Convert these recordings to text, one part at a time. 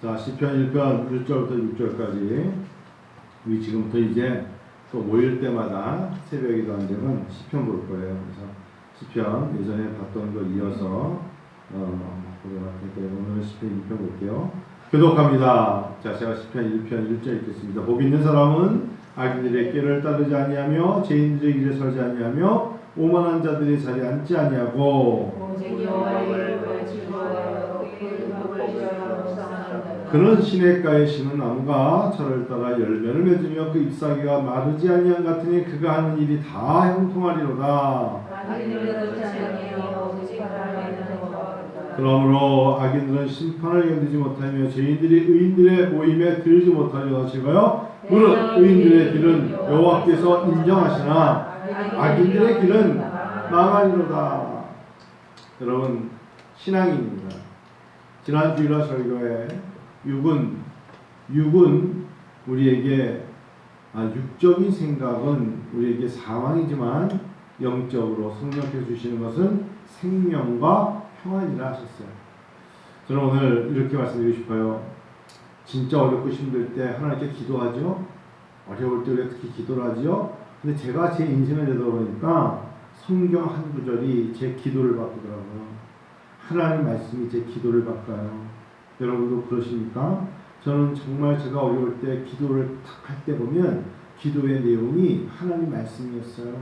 자, 시편 1편 1절부터 6절까지 우리 지금부터 이제 또 모일 때마다 새벽 기도한 적은 시편 볼 거예요. 그래서 시편 예전에 봤던 거 이어서 보도록 할 텐데 오늘 시편 1편 볼게요. 교독합니다. 자, 제가 시편 1편 1절 읽겠습니다. 복 있는 사람은 악인들의 꾀를 따르지 아니하며 죄인들의 길에 서지 아니하며 오만한 자들의 자리에 앉지 아니하고 그는 시냇가에 심은 나무가 철을 따라 열매를 맺으며 그 잎사귀가 마르지 아니한 같으니 그가 하는 일이 다 형통하리로다. 그러므로 악인들은 심판을 견디지 못하며 죄인들이 의인들의 모임에 들지 못하리로다. 제가요 무릇 의인들의 길은 여호와께서 인정하시나 악인들의 길은 망하리로다. 여러분, 신앙입니다. 지난 주일날 설교에 육은 우리에게 육적인 생각은 우리에게 사망이지만 영적으로 성령께서 주시는 것은 생명과 평안이라 하셨어요. 저는 오늘 이렇게 말씀드리고 싶어요. 진짜 어렵고 힘들 때 하나님께 기도하죠. 어려울 때 우리가 특히 기도를 하죠. 근데 제가 제 인생을 되돌아보니까 성경 한 구절이 제 기도를 바꾸더라고요. 하나님 말씀이 제 기도를 바꿔요. 여러분도 그러십니까? 저는 정말 제가 어려울 때 기도를 탁 할 때 보면 기도의 내용이 하나님 말씀이었어요.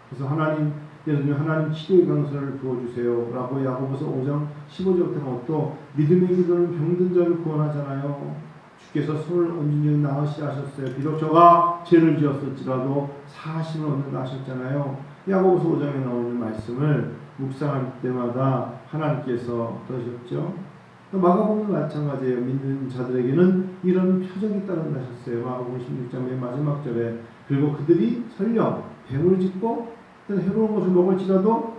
그래서 하나님, 예를 들면 하나님 치료의 강서를 부어주세요 라고 야고보서 5장 15절부터 또 믿음의 기도는 병든 자를 구원하잖아요. 주께서 손을 얹은 즉 나으시라 하셨어요. 비록 저가 죄를 지었을지라도 사하심을 얻는다 하셨잖아요. 야고보서 5장에 나오는 말씀을 묵상할 때마다 하나님께서 그러셨죠. 마가복음도 마찬가지예요. 믿는 자들에게는 이런 표적이 따른다 하셨어요. 마가복음 16장 맨 마지막 절에 그리고 그들이 설령 뱀을 짚고 해로운 것을 먹을지라도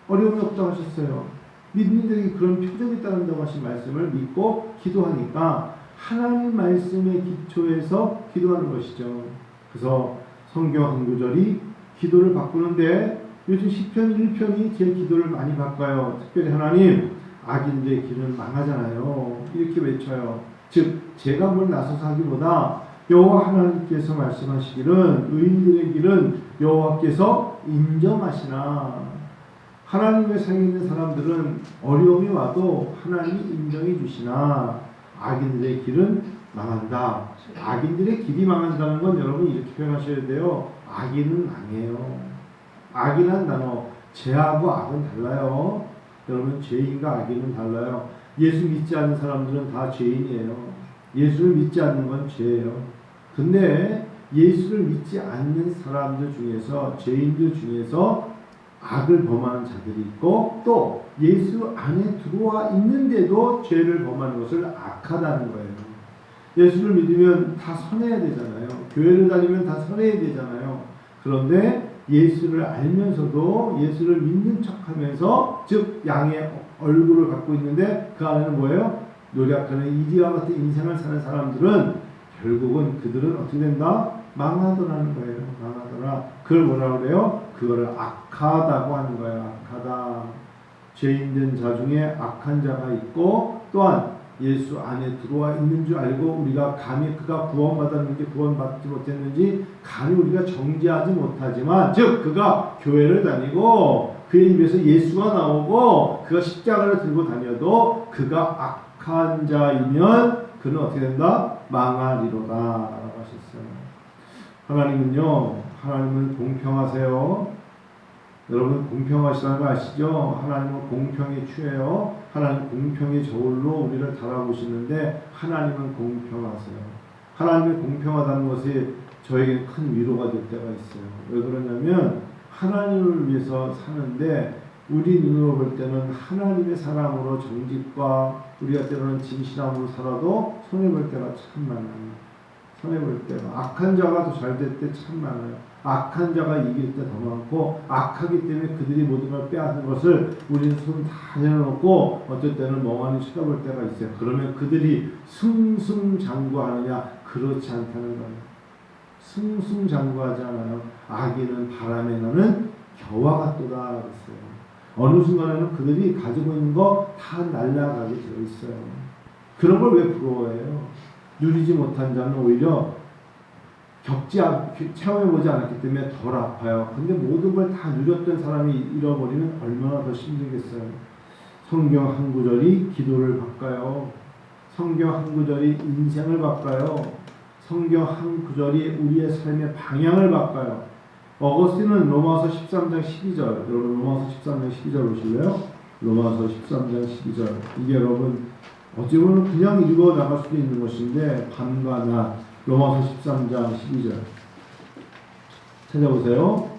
어려움이 없다고 하셨어요. 믿는 자에게 그런 표적이 따른다고 하신 말씀을 믿고 기도하니까 하나님 말씀의 기초에서 기도하는 것이죠. 그래서 성경 한 구절이 기도를 바꾸는데 요즘 시편 1편이 제 기도를 많이 바꿔요. 특별히 하나님, 악인들의 길은 망하잖아요. 이렇게 외쳐요. 즉 제가 뭘 나서서 하기보다 여호와 하나님께서 말씀하시기를 의인들의 길은 여호와께서 인정하시나. 하나님의 상에 있는 사람들은 어려움이 와도 하나님이 인정해 주시나 악인들의 길은 망한다. 악인들의 길이 망한다는 건 여러분 이렇게 표현하셔야 돼요. 악인은 망해요. 악이란 단어, 죄하고 악은 달라요. 여러분, 죄인과 악인은 달라요. 예수 믿지 않는 사람들은 다 죄인이에요. 예수를 믿지 않는 건 죄예요. 근데 예수를 믿지 않는 사람들 중에서, 죄인들 중에서 악을 범하는 자들이 있고 또 예수 안에 들어와 있는데도 죄를 범하는 것을 악하다는 거예요. 예수를 믿으면 다 선해야 되잖아요. 교회를 다니면 다 선해야 되잖아요. 그런데 예수를 알면서도 예수를 믿는 척하면서 즉 양의 얼굴을 갖고 있는데 그 안에는 뭐예요? 노력하는 이리와 같은 인생을 사는 사람들은 결국은 그들은 어떻게 된다? 망하더라는 거예요. 망하더라. 그걸 뭐라 그래요? 그거를 악하다고 하는 거예요. 악하다. 죄인된 자 중에 악한 자가 있고 또한 예수 안에 들어와 있는 줄 알고 우리가 감히 그가 구원받았는지 구원받지 못했는지 감히 우리가 정죄하지 못하지만 즉 그가 교회를 다니고 그의 입에서 예수가 나오고 그가 십자가를 들고 다녀도 그가 악한 자이면 그는 어떻게 된다? 망하리로다 라고 하셨어요. 하나님은 공평하세요. 여러분 공평하시다는 거 아시죠? 하나님은 공평에 취해요. 하나님 공평의 저울로 우리를 달아보시는데 하나님은 공평하세요. 하나님이 공평하다는 것이 저에게 큰 위로가 될 때가 있어요. 왜 그러냐면 하나님을 위해서 사는데 우리 눈으로 볼 때는 하나님의 사랑으로 정직과 우리가 때로는 진실함으로 살아도 손해볼 때가 참 많아요. 손해볼 때가 악한 자가 더 잘 될 때 참 많아요. 악한 자가 이길 때 더 많고 악하기 때문에 그들이 모든 걸 빼앗는 것을 우리는 손 다 내려놓고 어떨 때는 멍하니 쳐다볼 때가 있어요. 그러면 그들이 승승장구하느냐? 그렇지 않다는 거예요. 승승장구하지 않아요. 악인은 바람에 나는 겨와 같도다 그랬어요. 어느 순간에는 그들이 가지고 있는 거 다 날라가게 되어 있어요. 그런 걸 왜 부러워해요? 누리지 못한 자는 오히려 체험해보지 않았기 때문에 덜 아파요. 근데 모든 걸 다 누렸던 사람이 잃어버리면 얼마나 더 힘들겠어요. 성경 한 구절이 기도를 바꿔요. 성경 한 구절이 인생을 바꿔요. 성경 한 구절이 우리의 삶의 방향을 바꿔요. 어거스틴은 로마서 13장 12절, 여러분 로마서 13장 12절 보실래요? 로마서 13장 12절. 이게 여러분 어찌 보면 그냥 읽어 나갈 수도 있는 것인데 밤과 낮, 로마서 13장 12절 찾아보세요.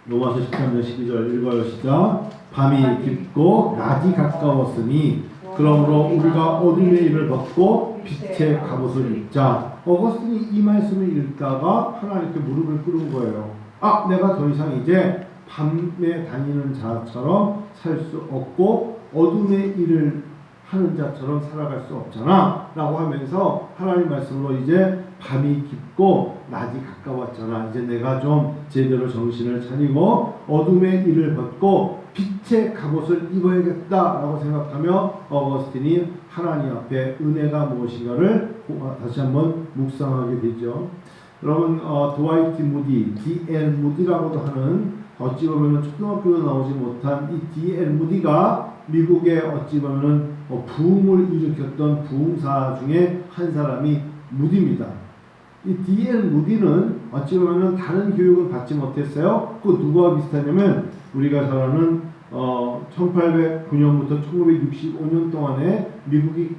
로마서 13장 12절 읽어요. 시작. 밤이 깊고 낮이 가까웠으니 그러므로 우리가 어둠의 일을 벗고 빛의 갑옷을 입자. 어거스틴이 이 말씀을 읽다가 하나님께 무릎을 꿇은 거예요. 아, 내가 더 이상 이제 밤에 다니는 자처럼 살 수 없고 어둠의 일을 하는 자처럼 살아갈 수 없잖아 라고 하면서 하나님 말씀으로 이제 밤이 깊고 낮이 가까웠잖아. 이제 내가 좀 제대로 정신을 차리고 어둠의 일을 벗고 빛의 갑옷을 입어야겠다 라고 생각하며 어거스틴이 하나님 앞에 은혜가 무엇인가를 다시 한번 묵상하게 되죠. 여러분 드와이트 무디, D.L. 무디라고도 하는 어찌 보면 초등학교도 나오지 못한 이 D.L. 무디가 미국에 어찌 보면 부흥을 일으켰던 부흥사 중에 한 사람이 무디입니다. 이 D.L. 무디는 어찌 보면 다른 교육을 받지 못했어요. 그 누구와 비슷하냐면 우리가 잘 아는 1809년부터 1965년 동안에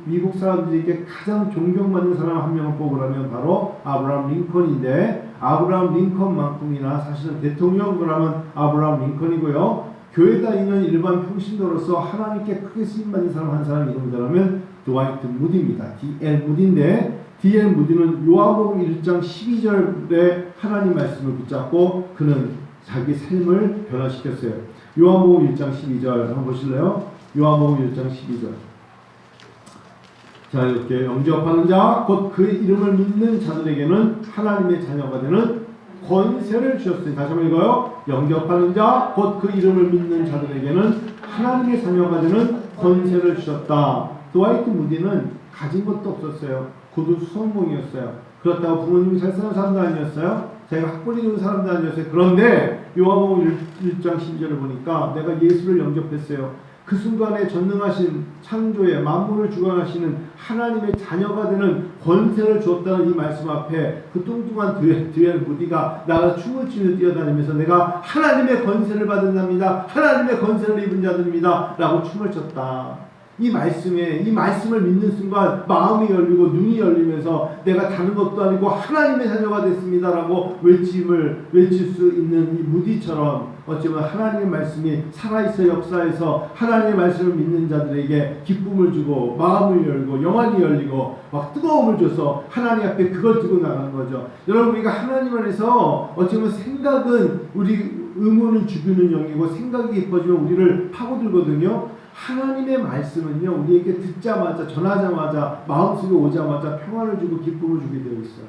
미국 사람들에게 가장 존경받는 사람 한 명을 뽑으라면 바로 아브라함 링컨인데, 아브라함 링컨만큼이나 사실은 대통령 그러면 아브라함 링컨이고요. 교회 다니는 일반 평신도로서 하나님께 크게 쓰임받는 사람 한 사람 이름이라면 드와이트 무디입니다. D.L. 무디인데 D.L. 무디는 요한복음 1장 12절에 하나님 말씀을 붙잡고 그는 자기 삶을 변화시켰어요. 요한복음 1장 12절 한번 보실래요? 요한복음 1장 12절. 자, 이렇게 영접하는 자 곧 그의 이름을 믿는 자들에게는 하나님의 자녀가 되는 권세를 주셨으니, 다시 한번 읽어요. 영접하는 자 곧 그 이름을 믿는 자들에게는 하나님의 자녀가 되는 권세를 주셨다. 드와이트 무디는 가진 것도 없었어요. 고도 수성공이었어요. 그렇다고 부모님이 잘 사는 사람도 아니었어요. 자기가 학벌이 좋은 사람도 아니었어요. 그런데 요한복음 1장 12절을 보니까 내가 예수를 영접했어요. 그 순간에 전능하신 창조의 만물을 주관하시는 하나님의 자녀가 되는 권세를 주었다는 이 말씀 앞에 그 뚱뚱한 D.L. 무디가 나가 춤을 추며 뛰어다니면서 내가 하나님의 권세를 받은 자입니다. 하나님의 권세를 입은 자들입니다. 라고 춤을 췄다. 이 말씀을 믿는 순간 마음이 열리고 눈이 열리면서 내가 다른 것도 아니고 하나님의 자녀가 됐습니다라고 외칠 수 있는 이 무디처럼 어쩌면 하나님의 말씀이 살아있어 역사에서 하나님의 말씀을 믿는 자들에게 기쁨을 주고 마음을 열고 영안이 열리고 막 뜨거움을 줘서 하나님 앞에 그걸 들고 나가는 거죠. 여러분, 우리가 하나님 안에서 어쩌면 생각은 우리 의문은 죽이는 영이고 생각이 깊어지면 우리를 파고들거든요. 하나님의 말씀은요, 우리에게 듣자마자 전하자마자 마음속에 오자마자 평안을 주고 기쁨을 주게 되어 있어요.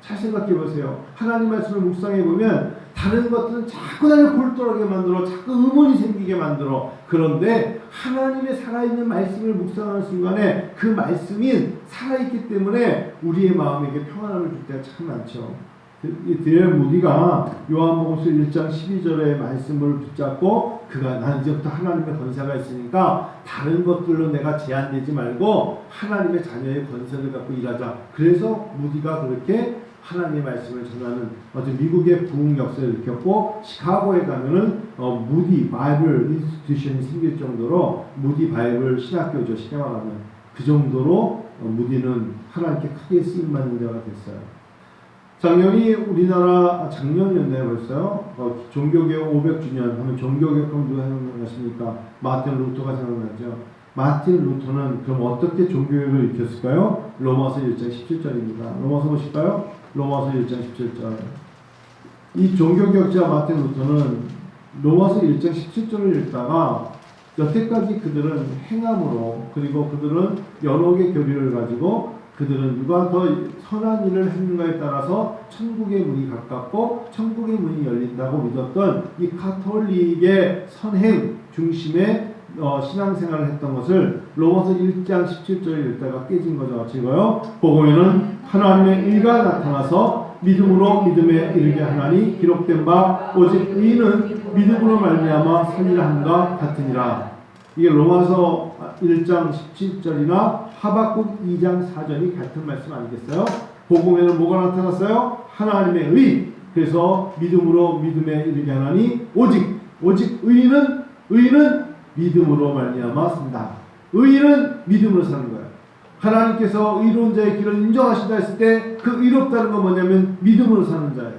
잘 생각해 보세요. 하나님 말씀을 묵상해 보면 다른 것들은 자꾸 나를 골똘하게 만들어, 자꾸 의문이 생기게 만들어. 그런데 하나님의 살아있는 말씀을 묵상하는 순간에 그 말씀이 살아있기 때문에 우리의 마음에게 평안함을 줄 때가 참 많죠. D.L. 무디가 요한복음 1장 12절의 말씀을 붙잡고 그가 난 이제부터 하나님의 권세가 있으니까 다른 것들로 내가 제한되지 말고 하나님의 자녀의 권세를 갖고 일하자. 그래서 무디가 그렇게 하나님의 말씀을 전하는 어떤 미국의 부흥 역사를 일으켰고, 시카고에 가면은 무디 바이블 인스티튜션이 생길 정도로, 무디 바이블 신학교죠, 쉽게 말하면. 그 정도로 무디는 하나님께 크게 쓰임받는 자가 됐어요. 작년이 우리나라 작년이었네요. 벌써요. 종교개혁 500주년 하면 종교개혁 하면 누가 생각나십니까? 마틴 루터가 생각나죠. 마틴 루터는 그럼 어떻게 종교개혁을 일으켰을까요? 로마서 1장 17절입니다. 로마서 보실까요? 로마서 1장 17절. 이 종교개혁자 마틴 루터는 로마서 1장 17절을 읽다가 여태까지 그들은 행함으로, 그리고 그들은 여러 개 교리를 가지고 그들은 누가 더 선한 일을 했는가에 따라서 천국의 문이 가깝고 천국의 문이 열린다고 믿었던 이 가톨릭의 선행 중심의 신앙생활을 했던 것을 로마서 1장 17절에 읽다가 깨진 거죠. 지금요. 복음에는 하나님의 의가 나타나서 믿음으로 믿음에 이르게 하나니 기록된 바 오직 의인은 믿음으로 말미암아 살리라 함과 같으니라. 이게 로마서 1장 17절이나 하박국 2장 4절이 같은 말씀 아니겠어요? 복음에는 뭐가 나타났어요? 하나님의 의. 그래서 믿음으로 믿음에 이르게 하나니 오직 의인은 믿음으로 말미암아 산다. 의인은 믿음으로 사는 거예요. 하나님께서 의로운 자의 길을 인정하신다 했을 때 그 의롭다는 건 뭐냐면 믿음으로 사는 자예요.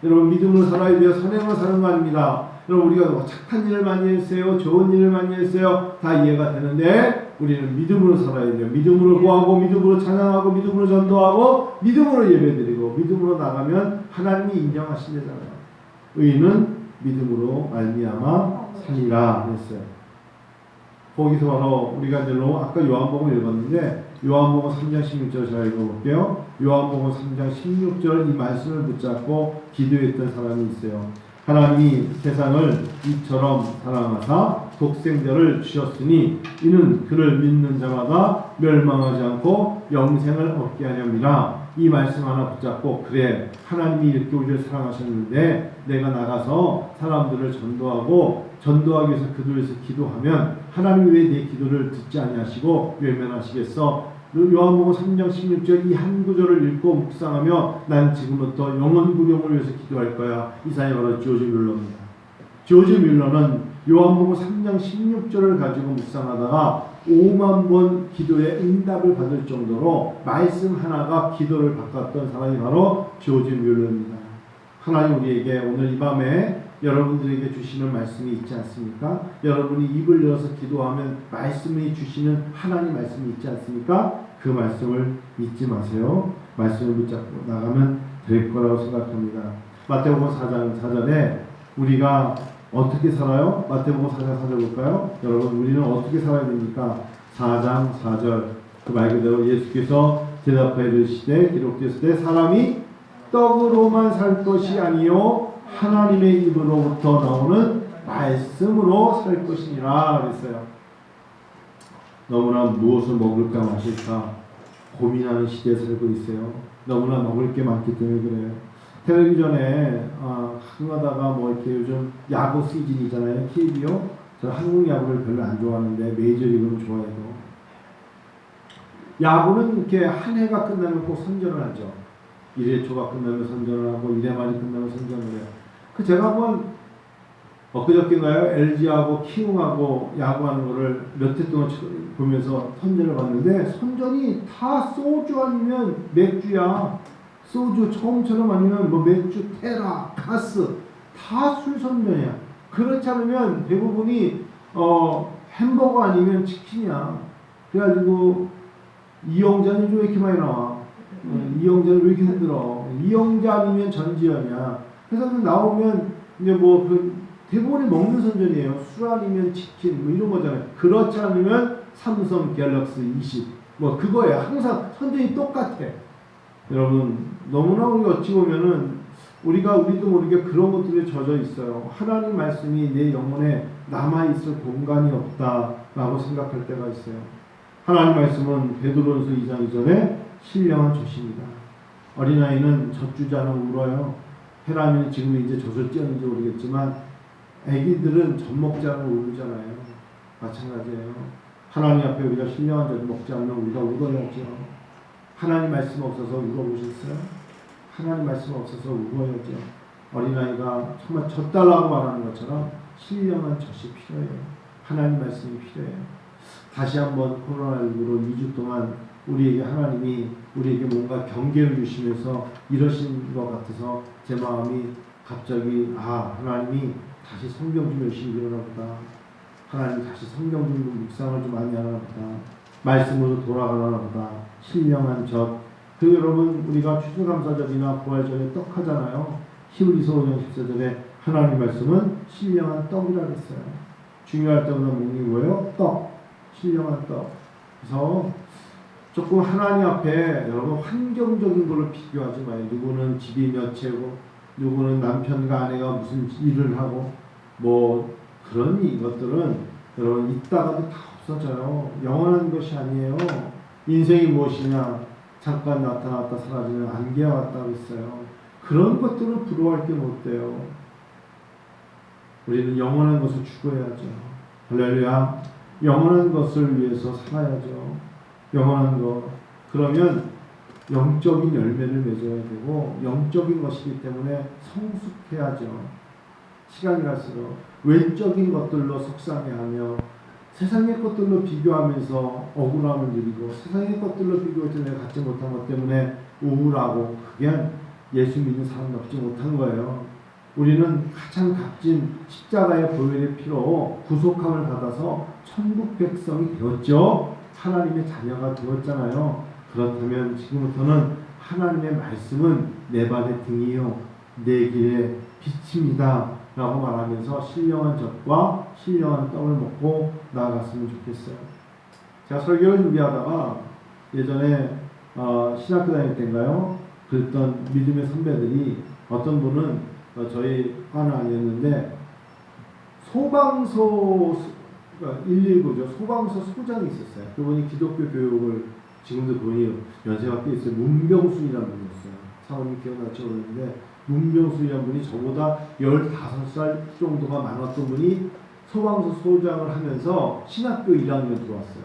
여러분 믿음으로 살아야 돼요. 선행으로 사는 거 아닙니다. 여러분 우리가 뭐 착한 일을 많이 했어요. 좋은 일을 많이 했어요. 다 이해가 되는데 우리는 믿음으로 살아야 돼요. 믿음으로 구하고 믿음으로 찬양하고 믿음으로 전도하고 믿음으로 예배드리고 믿음으로 나가면 하나님이 인정하신다잖아요. 의인은 믿음으로 말미암아 살리라 했어요. 거기서 바로 우리가 이제 아까 요한복음 읽었는데 요한복음 3장 16절 잘 읽어볼게요. 요한복음 3장 16절 이 말씀을 붙잡고 기도했던 사람이 있어요. 하나님이 세상을 이처럼 사랑하사 독생자를 주셨으니 이는 그를 믿는 자마다 멸망하지 않고 영생을 얻게 하렵니다. 이 말씀 하나 붙잡고 그래 하나님이 이렇게 우리를 사랑하셨는데 내가 나가서 사람들을 전도하기 위해서 그들을 위해서 기도하면 하나님이 왜 내 기도를 듣지 아니하시고 외면하시겠어? 요한복음 3장 16절 이 한 구절을 읽고 묵상하며 난 지금부터 영원 구령을 위해서 기도할 거야. 이 사람이 바로 조지 뮬러입니다. 조지 뮬러는 요한복음 3장 16절을 가지고 묵상하다가 5만 번 기도의 응답을 받을 정도로 말씀 하나가 기도를 바꿨던 사람이 바로 조지 뮬러입니다. 하나님 우리에게 오늘 이 밤에 여러분들에게 주시는 말씀이 있지 않습니까? 여러분이 입을 열어서 기도하면 말씀이 주시는 하나님 말씀이 있지 않습니까? 그 말씀을 잊지 마세요. 말씀을 붙잡고 나가면 될 거라고 생각합니다. 마태복음 4장 4절에 우리가 어떻게 살아요? 마태복음 4장 4절 볼까요? 여러분 우리는 어떻게 살아야 됩니까? 4장 4절 그 말 그대로 예수께서 대답하여 이르시되 기록되었을 때 사람이 떡으로만 살 것이 아니요 하나님의 입으로부터 나오는 말씀으로 살 것이니라 그랬어요. 너무나 무엇을 먹을까 마실까 고민하는 시대에 살고 있어요. 너무나 먹을 게 많기 때문에 그래요. 텔레비전에 가끔가다가 뭐 이렇게 요즘 야구 시즌이잖아요. KBO. 저 한국 야구를 별로 안 좋아하는데 메이저리그는 좋아해도 야구는 이렇게 한 해가 끝나면 꼭 선전을 하죠. 1회 초가 끝나면 선전을 하고 1회 말이 끝나면 선전을 해요. 제가 한번 엊그저께인가요? LG하고 키움하고 야구하는 거를 몇 해 동안 보면서 선전을 봤는데 선전이 다 소주 아니면 맥주야. 소주 처음처럼 아니면 뭐 맥주, 테라, 가스 다 술 선전이야. 그렇지 않으면 대부분이 햄버거 아니면 치킨이야. 그래가지고 이영자는 왜 이렇게 많이 나와? 이영자는 왜 이렇게 힘들어? 이영자 아니면 전지현이야. 그래서 나오면 이제 뭐 대부분이 먹는 선전이에요. 술 아니면 치킨 뭐 이런 거잖아요. 그렇지 않으면 삼성 갤럭시 20 뭐 그거예요. 항상 선전이 똑같아. 여러분 너무나 우리가 어찌 보면은 우리도 모르게 그런 것들에 젖어 있어요. 하나님 말씀이 내 영혼에 남아있을 공간이 없다라고 생각할 때가 있어요. 하나님 말씀은 베드로전서 2장 2절에 신령한 젖입니다. 어린아이는 젖주지 않아 울어요. 헤라면 지금 이제 젖을 찌었는지 모르겠지만 애기들은 젖 먹지 않으면 울잖아요. 마찬가지예요. 하나님 앞에 우리가 신령한 젖 먹지 않으면 우리가 울어야죠. 하나님 말씀 없어서 울어보셨어요? 하나님 말씀 없어서 울어야죠. 어린아이가 정말 젖 달라고 말하는 것처럼 신령한 젖이 필요해요. 하나님 말씀이 필요해요. 다시 한번 코로나19로 2주 동안 하나님이 우리에게 뭔가 경계를 주시면서 이러신 것 같아서 제 마음이 갑자기 하나님이 다시 성경 좀 열심히 읽으나 보다. 하나님 다시 성경 좀 묵상을 좀 많이 하나 보다. 말씀으로 돌아가나 보다. 신령한 젖. 여러분 우리가 추수감사절이나 부활절에 떡 하잖아요. 히브리서 5장 14절에 하나님 말씀은 신령한 떡이라 그랬어요. 중요할 때마다 먹는 거예요. 떡. 신령한 떡. 그래서 조금 하나님 앞에 여러분 환경적인 걸로 비교하지 마요. 누구는 집이 몇 채고 누구는 남편과 아내가 무슨 일을 하고 뭐 그런 것들은 여러분 있다가도 다 없어져요. 영원한 것이 아니에요. 인생이 무엇이냐? 잠깐 나타났다 사라지는 안개와 같다고 했어요. 그런 것들은 부러워할 게 못 돼요. 우리는 영원한 것을 추구해야죠. 할렐루야. 영원한 것을 위해서 살아야죠. 영원한 것. 그러면 영적인 열매를 맺어야 되고 영적인 것이기 때문에 성숙해야죠. 시간이 갈수록 외적인 것들로 속상해하며 세상의 것들로 비교하면서 억울함을 누리고 세상의 것들로 비교해서 내가 갖지 못한 것 때문에 우울하고 그게 예수 믿는 사람 없지 못한 거예요. 우리는 가장 값진 십자가의 보혈의 피로 구속함을 받아서 천국 백성이 되었죠. 하나님의 자녀가 되었잖아요. 그렇다면 지금부터는 하나님의 말씀은 내 발의 등이요 내 길의 빛입니다 라고 말하면서 신령한 젖과 신령한 떡을 먹고 나아갔으면 좋겠어요. 제가 설교를 준비하다가 예전에 신학교 다닐 때인가요? 그랬던 믿음의 선배들이 어떤 분은 저희 과는 아니었는데 소방서 119죠. 소방서 소장이 있었어요. 그분이 기독교 교육을 지금도 그분이 연세가 꽤 있어요. 문병순이라는 분이었어요. 사모님 기억나죠? 그러는데 문병순이라는 분이 저보다 15살 정도가 많았던 분이 소방서 소장을 하면서 신학교 1학년 들어왔어요.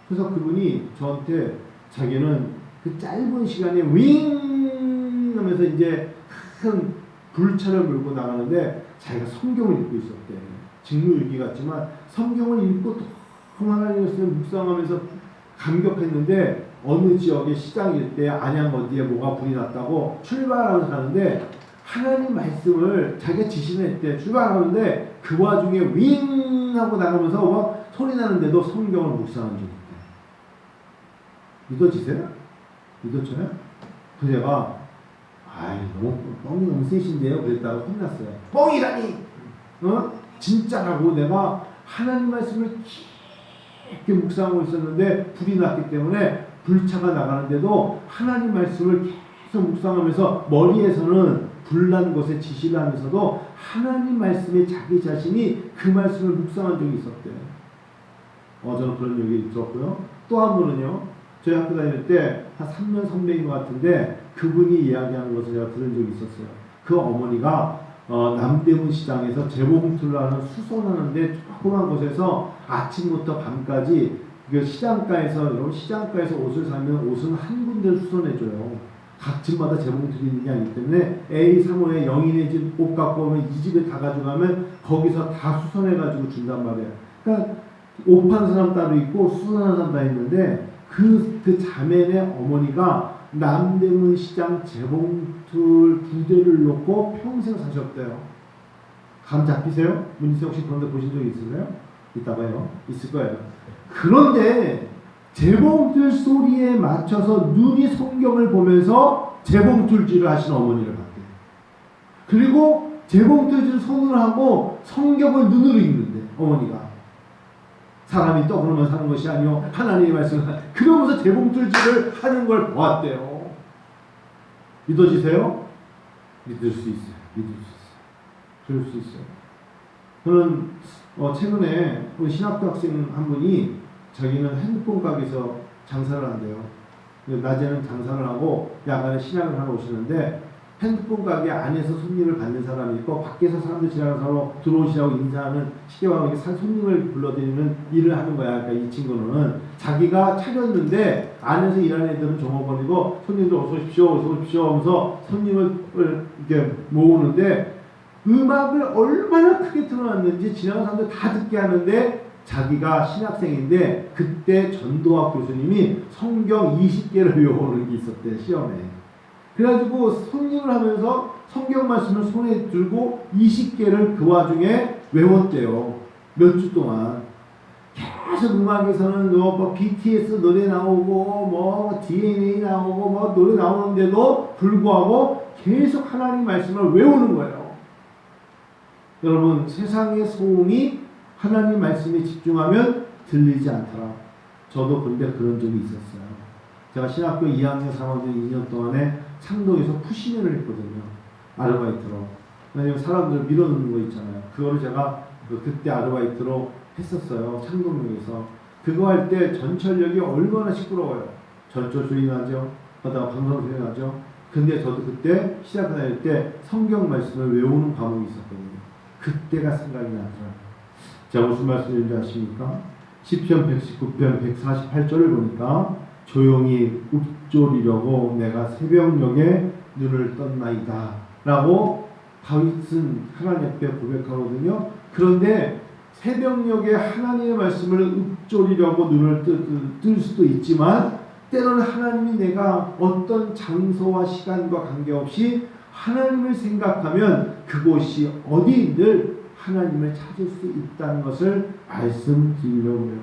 그래서 그분이 저한테 자기는 그 짧은 시간에 윙 하면서 이제 큰 불차를 몰고 나가는데 자기가 성경을 읽고 있었대. 직무일기 같지만 성경을 읽고 또 하나님의 말씀을 묵상하면서 감격했는데 어느 지역의 시장일 때 안양 어디에 뭐가 불이 났다고 출발하면서 가는데 하나님 말씀을 자기가 지시했대. 출발하는데 그 와중에 윙 하고 나가면서 막 소리 나는데도 성경을 묵상한 적이 있대. 믿어지세요? 믿어져요? 그래서 제가 아이 뻥이 너무 세신데요? 그랬다가 혼났어요. 뻥이라니! 진짜라고 내가 하나님 말씀을 깊게 묵상하고 있었는데 불이 났기 때문에 불차가 나가는데도 하나님 말씀을 계속 묵상하면서 머리에서는 불난 것에 지시를 하면서도 하나님 말씀에 자기 자신이 그 말씀을 묵상한 적이 있었대요. 저는 그런 얘기 들었고요. 또 한 분은요. 저희 학교 다닐 때 한 3년 선배인 것 같은데 그분이 이야기하는 것을 제가 들은 적이 있었어요. 그 어머니가 남대문 시장에서 재봉틀을 하는 수선하는데 조그만 곳에서 아침부터 밤까지 그 시장가에서 여러분 시장가에서 옷을 사면 옷은 한 군데를 수선해줘요. 각 집마다 재봉틀이 있는 게 아니기 때문에 A 3호에 영인의 집 옷 갖고 오면 이 집에 다 가져가면 거기서 다 수선해가지고 준단 말이에요. 그러니까 옷 파는 사람 따로 있고 수선하는 사람 따로 있는데 그 자매네 어머니가 남대문 시장 재봉틀 2대를 놓고 평생 사셨대요. 감 잡히세요? 문희세 혹시 그런데 보신 적 있으세요? 이따가요. 있을 거예요. 그런데 재봉틀 소리에 맞춰서 눈이 성경을 보면서 재봉틀질을 하신 어머니를 봤대요. 그리고 재봉틀질 손으로 하고 성경을 눈으로 읽는데 어머니가 사람이 떡으로만 사는 것이 아니요 하나님의 말씀을 그러면서 재봉틀질을 하는 걸 보았대요. 믿어지세요? 믿을 수 있어요. 믿을 수 있어요. 그럴 수 있어요. 저는 최근에 우리 신학교 학생 한 분이 자기는 핸드폰 가게에서 장사를 한대요. 낮에는 장사를 하고 야간에 신학을 하러 오시는데 핸드폰 가게 안에서 손님을 받는 사람이 있고 밖에서 사람들 지나가서 들어오시라고 인사하는 쉽게 말하면 손님을 불러드리는 일을 하는 거야. 그러니까 이 친구는 자기가 차렸는데 안에서 일하는 애들은 종업원이고 손님들 어서 오십시오 어서 오십시오 하면서 손님을 이렇게 모으는데 음악을 얼마나 크게 틀어놨는지 지나가는 사람들 다 듣게 하는데 자기가 신학생인데 그때 전도학 교수님이 성경 20개를 외워오는 게 있었대 시험에. 그래가지고 손님을 하면서 성경 말씀을 손에 들고 20개를 그 와중에 외웠대요. 몇 주 동안. 계속 음악에서는 뭐 BTS 노래 나오고 뭐 DNA 나오고 뭐 노래 나오는데도 불구하고 계속 하나님 말씀을 외우는 거예요. 여러분 세상의 소음이 하나님 말씀에 집중하면 들리지 않더라. 저도 근데 그런 적이 있었어요. 제가 신학교 2학년, 3학년 2년 동안에 창동에서 푸시맨을 했거든요. 아르바이트로. 왜냐면 사람들 밀어넣는 거 있잖아요. 그거를 제가 그때 아르바이트로 했었어요. 창동역에서. 그거 할 때 전철역이 얼마나 시끄러워요. 전철 소리 나죠. 하다가 방송 소리 나죠. 근데 저도 그때 시작 다닐 때 성경 말씀을 외우는 과목이 있었거든요. 그때가 생각이 나더라고요. 제가 무슨 말씀인지 아십니까? 시편 119편 148절을 보니까 조용히 읊조리려고 내가 새벽녘에 눈을 떴나이다 라고 다윗은 하나님 앞에 고백하거든요. 그런데 새벽녘에 하나님의 말씀을 읊조리려고 눈을 뜰 수도 있지만 때로는 하나님이 내가 어떤 장소와 시간과 관계없이 하나님을 생각하면 그곳이 어디인들 하나님을 찾을 수 있다는 것을 말씀드리려고 해요.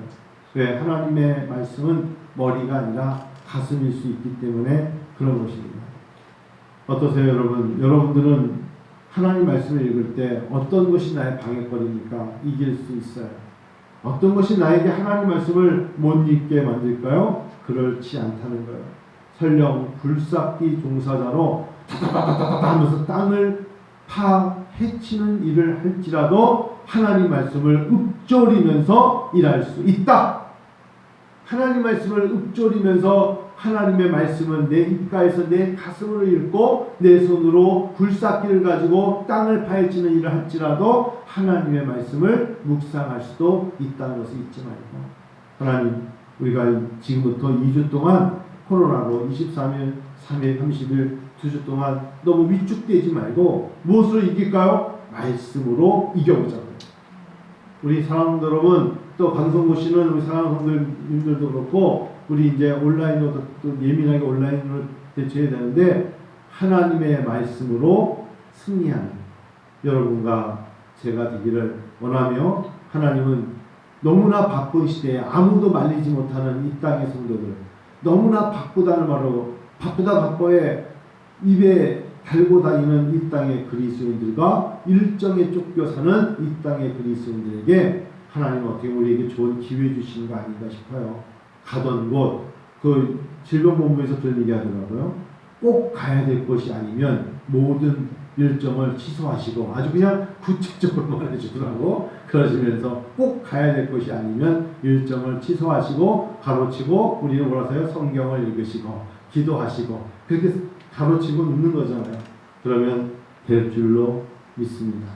왜? 하나님의 말씀은 머리가 아니라 가슴일 수 있기 때문에 그런 것입니다. 어떠세요, 여러분? 여러분들은 하나님 말씀을 읽을 때 어떤 것이 나의 방해거리입니까? 이길 수 있어요. 어떤 것이 나에게 하나님 말씀을 못 읽게 만들까요? 그렇지 않다는 거예요. 설령 굴삭기 종사자로 다다다다다 하면서 땅을 파헤치는 일을 할지라도 하나님 말씀을 읊조리면서 일할 수 있다. 하나님 말씀을 읊조리면서 하나님의 말씀은 내 입가에서 내 가슴으로 읽고 내 손으로 굴삭기를 가지고 땅을 파헤치는 일을 할지라도 하나님의 말씀을 묵상할 수도 있다는 것을 잊지 말고, 하나님, 우리가 지금부터 2주 동안 코로나로 23일, 3일, 30일 2주 동안 너무 위축되지 말고 무엇으로 이길까요? 말씀으로 이겨보자고요. 우리 사랑하는 여러분, 또 방송 보시는 우리 사랑하는 성도님들도 그렇고, 우리 이제 온라인으로 또 예민하게 온라인으로 대처해야 되는데, 하나님의 말씀으로 승리하는 여러분과 제가 되기를 원하며, 하나님은 너무나 바쁜 시대에 아무도 말리지 못하는 이 땅의 성도들, 너무나 바쁘다는 말로 바쁘다 바빠에 입에 달고 다니는 이 땅의 그리스도인들과 일정에 쫓겨 사는 이 땅의 그리스도인들에게 하나님은 어떻게 우리에게 좋은 기회 주시는 거 아닌가 싶어요. 가던 곳, 그 질병본부에서 그런 얘기 하더라고요. 꼭 가야 될 곳이 아니면 모든 일정을 취소하시고, 아주 그냥 구체적으로 말해주더라고. 그러시면서 꼭 가야 될 곳이 아니면 일정을 취소하시고, 가로치고, 우리는 뭐라고 해요? 성경을 읽으시고 기도하시고, 그렇게 가로치고 눕는 거잖아요. 그러면 될 줄로 믿습니다.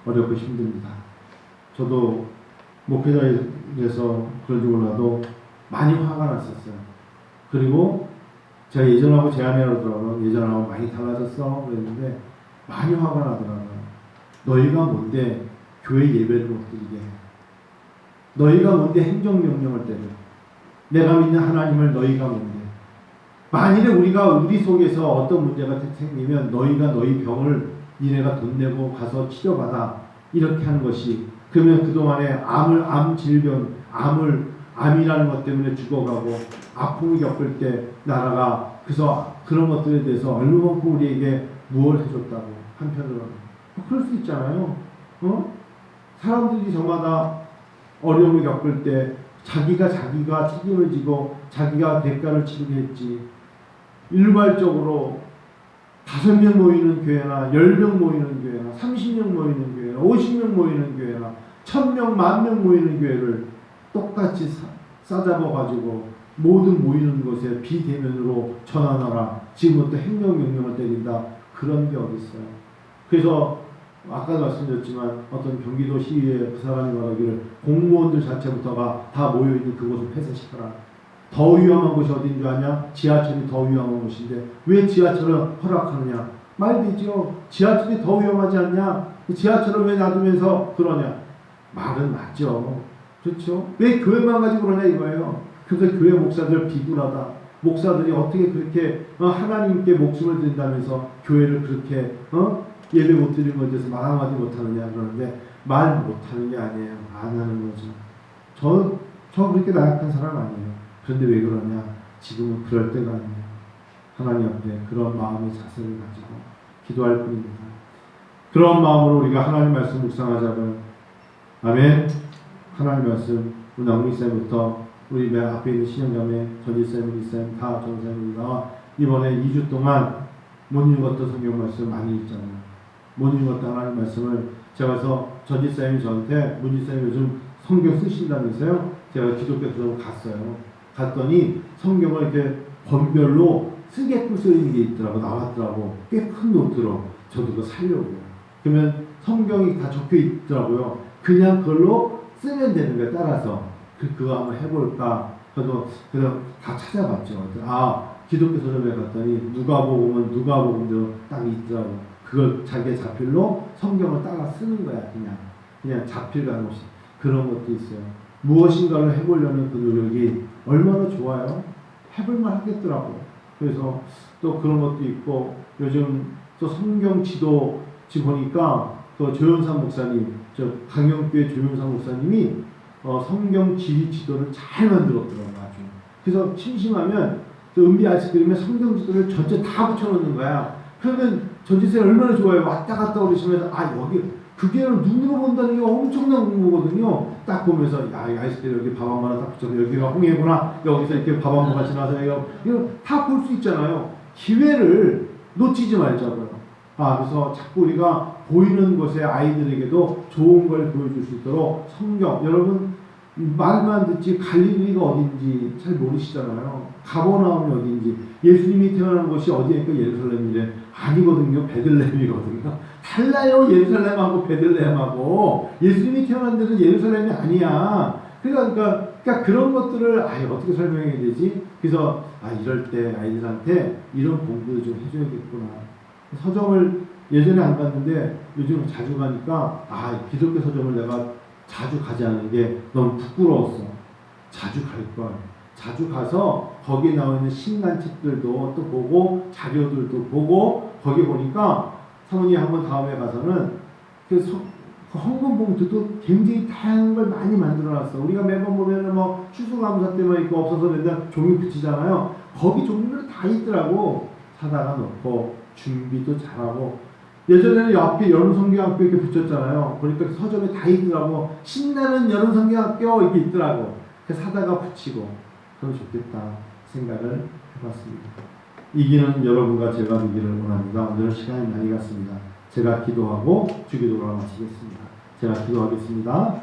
어렵고 힘듭니다. 저도 목회자에서 그런지 몰라도 많이 화가 났었어요. 그리고 제가 예전하고 제 아내하고더라고요. 예전하고 많이 달라졌어 그랬는데 많이 화가 나더라고요. 너희가 뭔데 교회 예배를 못 드리게 해. 너희가 뭔데 행정명령을 때려. 내가 믿는 하나님을 너희가 뭔데. 만일에 우리 속에서 어떤 문제가 생기면 너희가 너희 병을 니네가 돈 내고 가서 치료받아. 이렇게 하는 것이, 그러면 그동안에 암이라는 것 때문에 죽어가고 아픔을 겪을 때 나라가 그래서 그런 것들에 대해서 얼마만큼 우리에게 무엇을 해줬다고 한편으로는 그럴 수 있잖아요. 사람들이 저마다 어려움을 겪을 때 자기가 책임을 지고 자기가 대가를 치르게 했지. 일괄적으로 5명 모이는 교회나 10명 모이는 교회나 30명 모이는 교회나 50명 모이는 교회나 1000명, 10,000명 모이는 교회를 똑같이 싸잡아가지고 모든 모이는 곳에 비대면으로 전환하라. 지금부터 행정명령을 때린다. 그런 게 어딨어요. 그래서 아까도 말씀드렸지만 어떤 경기도 시의회 그 사람이 말하기를 공무원들 자체부터가 다 모여있는 그곳을 폐쇄시켜라. 더 위험한 곳이 어딘 줄 아냐? 지하철이 더 위험한 곳인데 왜 지하철을 허락하느냐? 말 되죠. 지하철이 더 위험하지 않냐? 지하철을 왜 놔두면서 그러냐? 말은 맞죠. 그렇죠? 왜 교회만 가지고 그러냐 이거예요. 그래서 교회 목사들 비굴하다. 목사들이 어떻게 그렇게 하나님께 목숨을 드린다면서 교회를 그렇게 예배 못 드리는 것에 대해서 말 한마디 못하느냐 그러는데, 말 못하는 게 아니에요. 안 하는 거죠. 저 그렇게 나약한 사람 아니에요. 그런데 왜 그러냐? 지금은 그럴 때가 아니에요. 하나님 앞에 그런 마음의 자세를 가지고 기도할 뿐입니다. 그런 마음으로 우리가 하나님 말씀 묵상하자면, 아멘. 하나님 말씀 오늘 왕미쌤부터 우리 맨 앞에 있는 신영자매 전지쌤, 이쌤 다 전사님이 나와 이번에 2주 동안 못 읽었던 성경 말씀 많이 읽잖아요. 못 읽었던 하나님 말씀을 제가 그래서 전지쌤이 저한테 문지쌤이 요즘 성경 쓰신다면서요. 제가 기독교 서점 갔어요. 갔더니 성경을 이렇게 번별로 쓰게끔 쓰이는 게 있더라고. 나왔더라고. 꽤 큰 노트로. 저도 그거 살려고요. 그러면 성경이 다 적혀 있더라고요. 그냥 그걸로 쓰면 되는 거예요. 따라서 그거 한번 해볼까. 저도 그래서 다 찾아봤죠. 기독교 서점에 갔더니 누가복음도 딱 있더라고. 그걸 자기의 자필로 성경을 따라 쓰는 거야. 그냥 자필가는 없이. 그런 것도 있어요. 무엇인가를 해보려는 그 노력이 얼마나 좋아요. 해볼만 하겠더라고. 그래서 또 그런 것도 있고 요즘 또 성경 지도 지금 보니까 또 조현상 목사님, 저 강영교회 조현상 목사님이 성경 지리 지도를 잘 만들었더라고요. 아주. 그래서 심심하면 은비 아이스크림에 성경 지도를 전체 다 붙여놓는 거야. 그러면 전지세 얼마나 좋아요. 왔다 갔다 오시면서 여기 그게 눈으로 본다는 게 엄청난 공부거든요. 딱 보면서 이 아이스크림 여기 밥 한 번 딱 붙여서 여기가 홍해구나. 여기서 이렇게 밥 한 번가 지나서 이거 다 볼 수 있잖아요. 기회를 놓치지 말자고요. 그래서 자꾸 우리가 보이는 곳에 아이들에게도 좋은 걸 보여줄 수 있도록 성경, 여러분 말만 듣지 갈릴리가 어딘지 잘 모르시잖아요. 가버나움이 어딘지. 예수님이 태어난 곳이 어디니까 예루살렘이래. 아니거든요. 베들레헴이거든요. 달라요. 예루살렘하고 베들레헴하고. 예수님이 태어난 데는 예루살렘이 아니야. 그러니까 그런 것들을 어떻게 설명해야 되지? 그래서 이럴 때 아이들한테 이런 공부를 좀 해줘야겠구나. 서점을 예전에 안 갔는데 요즘 자주 가니까 기독교 서점을 내가 자주 가지 않는 게 너무 부끄러웠어. 자주 갈 걸. 자주 가서 거기에 나와 있는 신간책들도 또 보고 자료들도 보고 거기 보니까 사모님 한번 다음에 가서는 그 헌금 봉투도 굉장히 다양한 걸 많이 만들어놨어. 우리가 매번 보면은 추수감사 때만 있고 없어서 맨날 종이 붙이잖아요. 거기 종이들 다 있더라고. 사다가 놓고 준비도 잘하고. 예전에는 옆에 여름성경학교 이렇게 붙였잖아요. 그러니까 서점에 다 있더라고. 신나는 여름성경학교 이렇게 있더라고. 그래서 사다가 붙이고 그럼 좋겠다 생각을 해봤습니다. 이기는 여러분과 제가 되기를 원합니다. 오늘 시간이 많이 갔습니다. 제가 기도하고 주기도를 마치겠습니다. 제가 기도하겠습니다.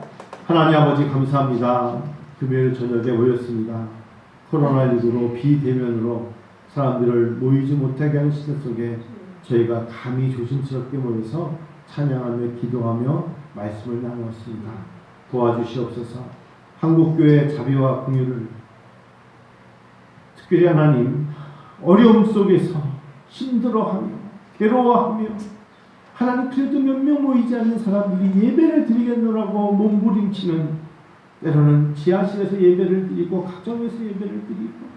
하나님 아버지 감사합니다. 금요일 저녁에 모였습니다. 코로나19로 비대면으로 사람들을 모이지 못하게 하는 시대 속에 저희가 감히 조심스럽게 모여서 찬양하며 기도하며 말씀을 나누었습니다. 도와주시옵소서. 한국교회 자비와 긍휼을 특별히 하나님 어려움 속에서 힘들어하며 괴로워하며 하나님 그래도 몇 명 모이지 않는 사람들이 예배를 드리겠노라고 몸부림치는 때로는 지하실에서 예배를 드리고 가정에서 예배를 드리고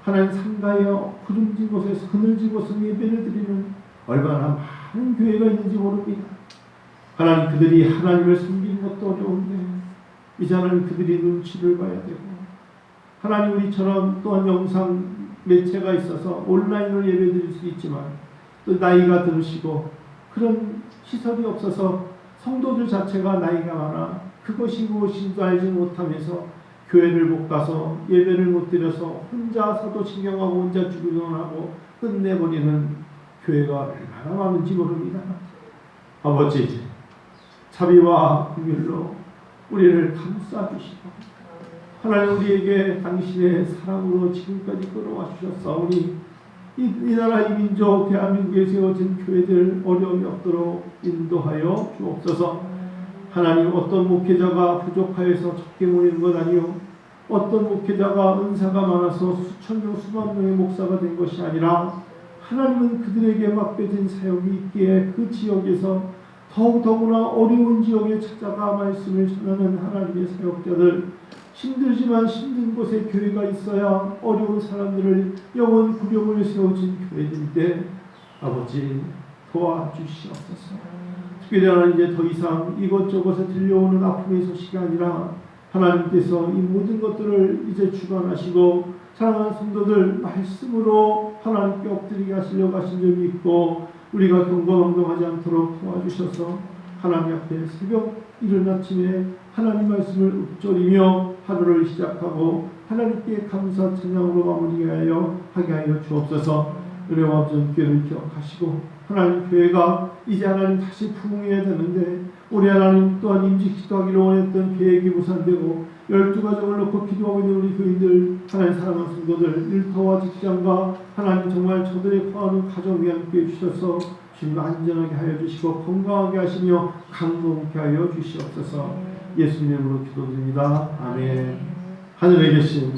하나님 상가여 구름진 곳에서 그늘진 곳에서 예배를 드리는 얼마나 많은 교회가 있는지 모릅니다. 하나님 그들이 하나님을 섬기는 것도 어려운데 이제 하나님 그들이 눈치를 봐야 되고 하나님 우리처럼 또한 영상 매체가 있어서 온라인으로 예배드릴 수 있지만 또 나이가 들으시고 그런 시설이 없어서 성도들 자체가 나이가 많아 그것이 무엇인지 알지 못하면서 교회를 못 가서 예배를 못 드려서 혼자 사도신경하고 혼자 주기도하고 끝내버리는 교회가 얼마나 많은지 모릅니다. 아버지 자비와 긍휼로 우리를 감싸주시고 하나님 우리에게 당신의 사랑으로 지금까지 끌어와 주셨사오니 이 나라 이 민족 대한민국에 세워진 교회들 어려움이 없도록 인도하여 주옵소서. 하나님 어떤 목회자가 부족하여서 적게 모이는 것 아니요 어떤 목회자가 은사가 많아서 수천 명 수만 명의 목사가 된 것이 아니라 하나님은 그들에게 맡겨진 사역이 있기에 그 지역에서 더구나 어려운 지역에 찾아가 말씀을 전하는 하나님의 사역자들 힘들지만 힘든 곳에 교회가 있어야 어려운 사람들을 영원 구령을 세워진 교회들인데 아버지 도와주시옵소서. 특별히 하나님 이제 더 이상 이것저것에 들려오는 아픔의 소식이 아니라 하나님께서 이 모든 것들을 이제 주관하시고 사랑하는 성도들 말씀으로 하나님께 엎드리게 하시려고 하신 점이 있고 우리가 경거망동하지 않도록 도와주셔서 하나님 앞에 새벽 이른 아침에 하나님 말씀을 읊조리며 하루를 시작하고 하나님께 감사 찬양으로 마무리하게 하여 주옵소서. 은혜와 전교회를 기억하시고 하나님 교회가 이제 하나님 다시 부흥해야 되는데 우리 하나님 또한 임직 기도하기를 원했던 계획이 무산되고 12가정을 놓고 기도하고 있는 우리 교인들 하나님 사랑하는 성도들 일터와 직장과 하나님 정말 저들의 포함하는 가정에 함께 해주셔서 주님 안전하게 하여 주시고 건강하게 하시며 강건케 하여 주시옵소서. 예수님의 이름으로 기도드립니다. 아멘. 하늘에 계신